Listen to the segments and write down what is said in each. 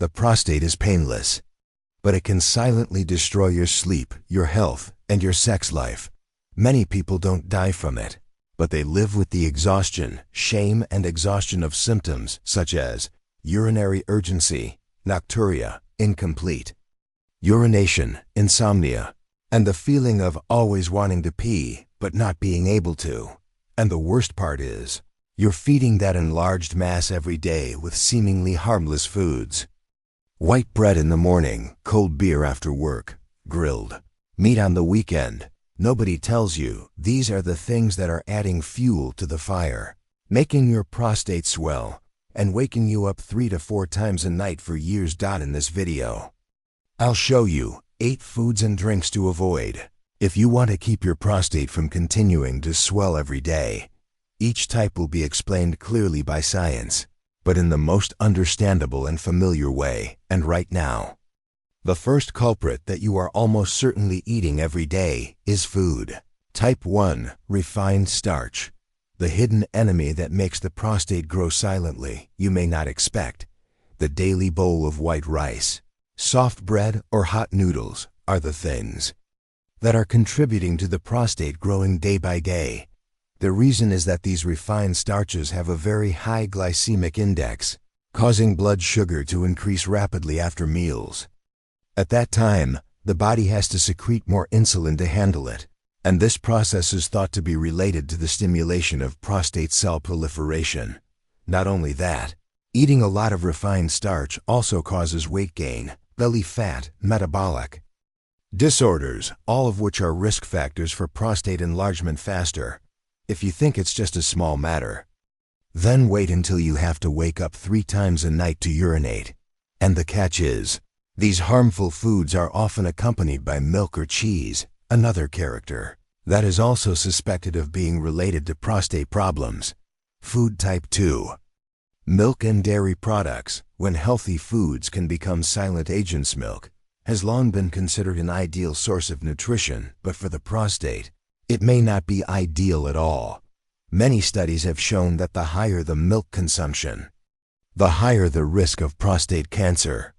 The prostate is painless, but it can silently destroy your sleep, your health, and your sex life. Many people don't die from it, but they live with the exhaustion, shame, and exhaustion of symptoms such as urinary urgency, nocturia, incomplete, urination, insomnia, and the feeling of always wanting to pee but not being able to. And the worst part is, you're feeding that enlarged mass every day with seemingly harmless foods. White bread in the morning, cold beer after work, grilled meat on the weekend. Nobody tells you these are the things that are adding fuel to the fire, making your prostate swell, and waking you up 3 to 4 times a night for years. In this video, I'll show you 8 foods and drinks to avoid if you want to keep your prostate from continuing to swell every day. Each type will be explained clearly by science, but in the most understandable and familiar way. And right now, the first culprit that you are almost certainly eating every day is food. Type 1, refined starch. The hidden enemy that makes the prostate grow silently, you may not expect. The daily bowl of white rice, soft bread, or hot noodles are the things that are contributing to the prostate growing day by day. The reason is that these refined starches have a very high glycemic index, causing blood sugar to increase rapidly after meals. At that time, the body has to secrete more insulin to handle it, and this process is thought to be related to the stimulation of prostate cell proliferation. Not only that, eating a lot of refined starch also causes weight gain, belly fat, metabolic disorders, all of which are risk factors for prostate enlargement faster. If you think it's just a small matter, then wait until you have to wake up 3 times a night to urinate. And the catch is, these harmful foods are often accompanied by milk or cheese, another character that is also suspected of being related to prostate problems. Food type 2. Milk and dairy products. When healthy foods can become silent agents, milk has long been considered an ideal source of nutrition, but for the prostate, it may not be ideal at all. Many studies have shown that the higher the milk consumption, the higher the risk of prostate cancer.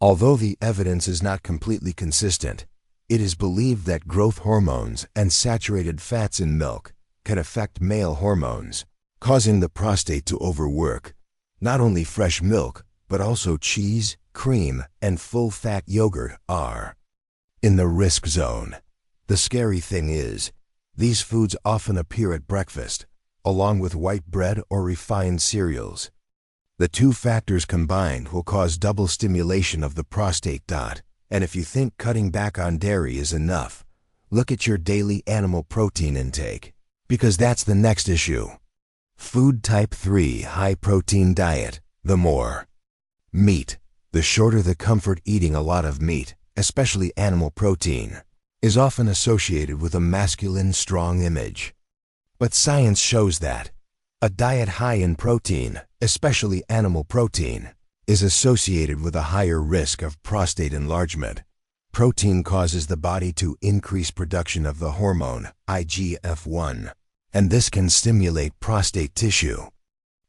Although the evidence is not completely consistent, it is believed that growth hormones and saturated fats in milk can affect male hormones, causing the prostate to overwork. Not only fresh milk, but also cheese, cream, and full-fat yogurt are in the risk zone. The scary thing is, these foods often appear at breakfast, along with white bread or refined cereals. The two factors combined will cause double stimulation of the prostate. And if you think cutting back on dairy is enough, look at your daily animal protein intake, because that's the next issue. Food type 3, high protein diet. The more meat, the shorter the comfort. Eating a lot of meat, especially animal protein, is often associated with a masculine, strong image. But science shows that a diet high in protein, especially animal protein, is associated with a higher risk of prostate enlargement. Protein causes the body to increase production of the hormone IGF-1, and this can stimulate prostate tissue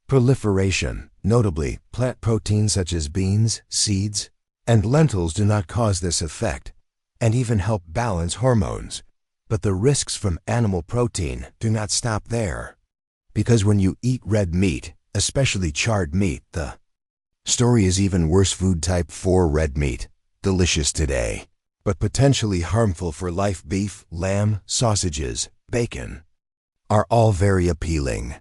proliferation. Notably, plant proteins such as beans, seeds, and lentils do not cause this effect, and even help balance hormones. But the risks from animal protein do not stop there. Because when you eat red meat, especially charred meat, the story is even worse. Food type 4, red meat. Delicious today, but potentially harmful for life. Beef, lamb, sausages, bacon are all very appealing.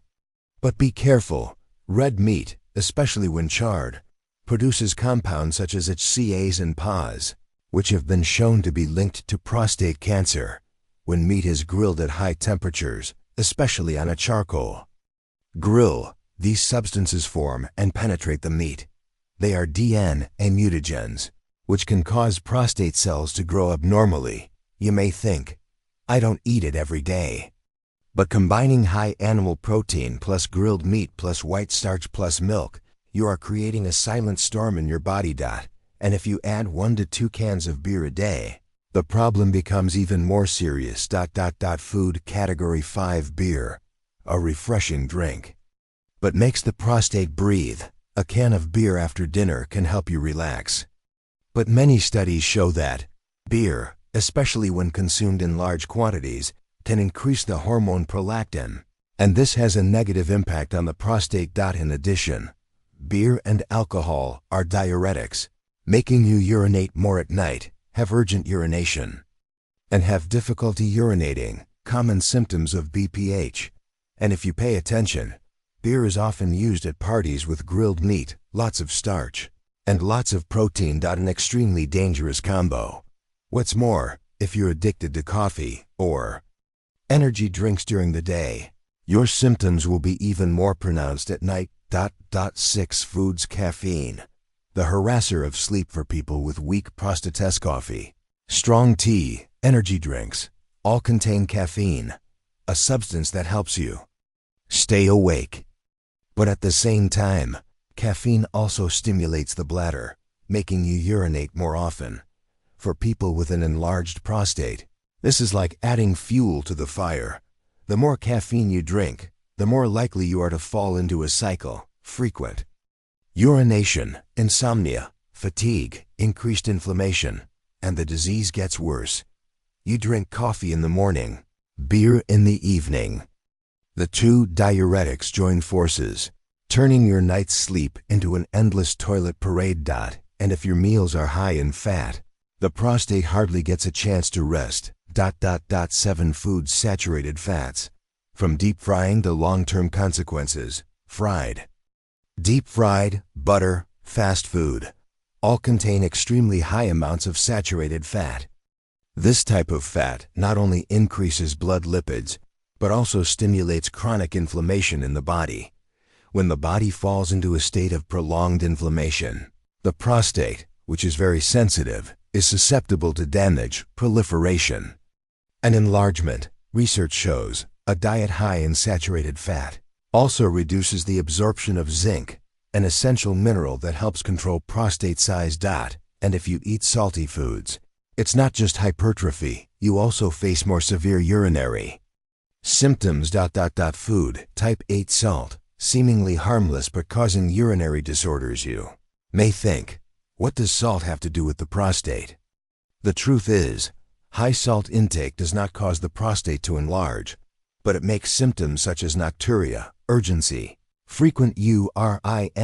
But be careful. Red meat, especially when charred, produces compounds such as HCAs and PAs, which have been shown to be linked to prostate cancer. When meat is grilled at high temperatures, especially on a charcoal grill, these substances form and penetrate the meat. They are DNA mutagens, which can cause prostate cells to grow abnormally. You may think, I don't eat it every day. But combining high animal protein plus grilled meat plus white starch plus milk, you are creating a silent storm in your body. And if you add 1 to 2 cans of beer a day, the problem becomes even more serious. Food category 5, beer, a refreshing drink, but makes the prostate breathe. A can of beer after dinner can help you relax. But many studies show that beer, especially when consumed in large quantities, can increase the hormone prolactin, and this has a negative impact on the prostate. In addition, beer and alcohol are diuretics, making you urinate more at night, have urgent urination, and have difficulty urinating, common symptoms of BPH. And if you pay attention, beer is often used at parties with grilled meat, lots of starch, and lots of protein. An extremely dangerous combo. What's more, if you're addicted to coffee or energy drinks during the day, your symptoms will be even more pronounced at night. 6 Foods. Caffeine, the harasser of sleep for people with weak prostate. Coffee, strong tea, energy drinks, all contain caffeine, a substance that helps you stay awake. But at the same time, caffeine also stimulates the bladder, making you urinate more often. For people with an enlarged prostate, this is like adding fuel to the fire. The more caffeine you drink, the more likely you are to fall into a cycle, frequent urination, insomnia, fatigue, increased inflammation, and the disease gets worse. You drink coffee in the morning, beer in the evening. The two diuretics join forces, turning your night's sleep into an endless toilet parade. And if your meals are high in fat, the prostate hardly gets a chance to rest. 7 Foods. Saturated fats, from deep frying to long-term consequences. Fried, deep fried, butter, fast food, all contain extremely high amounts of saturated fat. This type of fat not only increases blood lipids, but also stimulates chronic inflammation in the body. When the body falls into a state of prolonged inflammation, the prostate, which is very sensitive, is susceptible to damage, proliferation, and enlargement. Research shows a diet high in saturated fat also reduces the absorption of zinc, an essential mineral that helps control prostate size. And if you eat salty foods, it's not just hypertrophy, you also face more severe urinary symptoms. Food. Type 8 salt, seemingly harmless but causing urinary disorders. You may think, what does salt have to do with the prostate? The truth is, high salt intake does not cause the prostate to enlarge, but it makes symptoms such as nocturia, urgency, frequent urinata,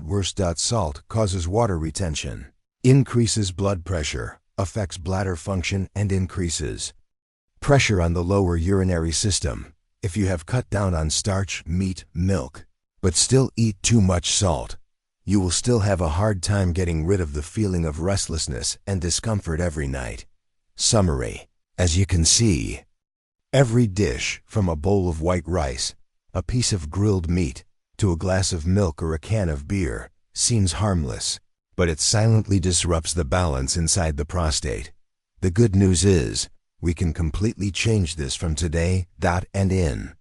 worse. Salt causes water retention, increases blood pressure, affects bladder function, and increases pressure on the lower urinary system. If you have cut down on starch, meat, milk, but still eat too much salt, you will still have a hard time getting rid of the feeling of restlessness and discomfort every night. Summary. As you can see, every dish, from a bowl of white rice, a piece of grilled meat, to a glass of milk or a can of beer, seems harmless, but it silently disrupts the balance inside the prostate. The good news is, we can completely change this from today. And in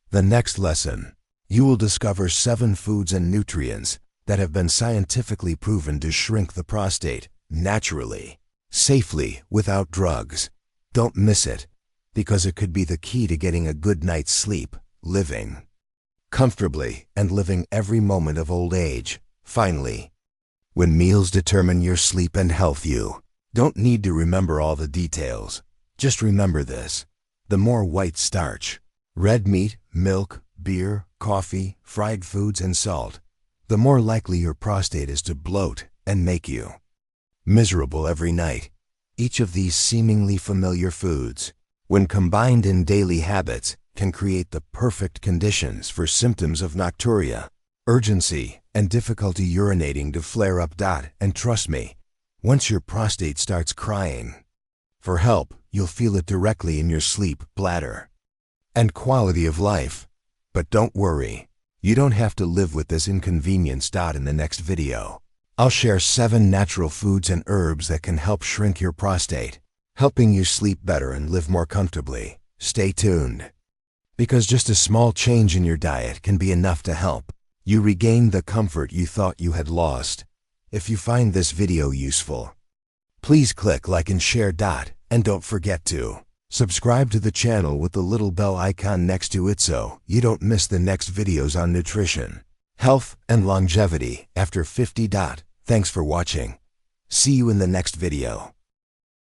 the next lesson, you will discover 7 foods and nutrients that have been scientifically proven to shrink the prostate naturally, safely, without drugs. Don't miss it, because it could be the key to getting a good night's sleep, living comfortably, and living every moment of old age. Finally, when meals determine your sleep and health, you don't need to remember all the details. Just remember this: the more white starch, red meat, milk, beer, coffee, fried foods, and salt, the more likely your prostate is to bloat and make you miserable every night. Each of these seemingly familiar foods, when combined in daily habits, can create the perfect conditions for symptoms of nocturia, urgency, and difficulty urinating to flare up. And trust me, once your prostate starts crying for help, you'll feel it directly in your sleep, bladder, and quality of life. But don't worry, you don't have to live with this inconvenience. In the next video, I'll share 7 natural foods and herbs that can help shrink your prostate, helping you sleep better and live more comfortably. Stay tuned, because just a small change in your diet can be enough to help you regain the comfort you thought you had lost. If you find this video useful, please click like and share. And don't forget to subscribe to the channel with the little bell icon next to it so you don't miss the next videos on nutrition. health, and longevity after 50. Thanks for watching. See you in the next video.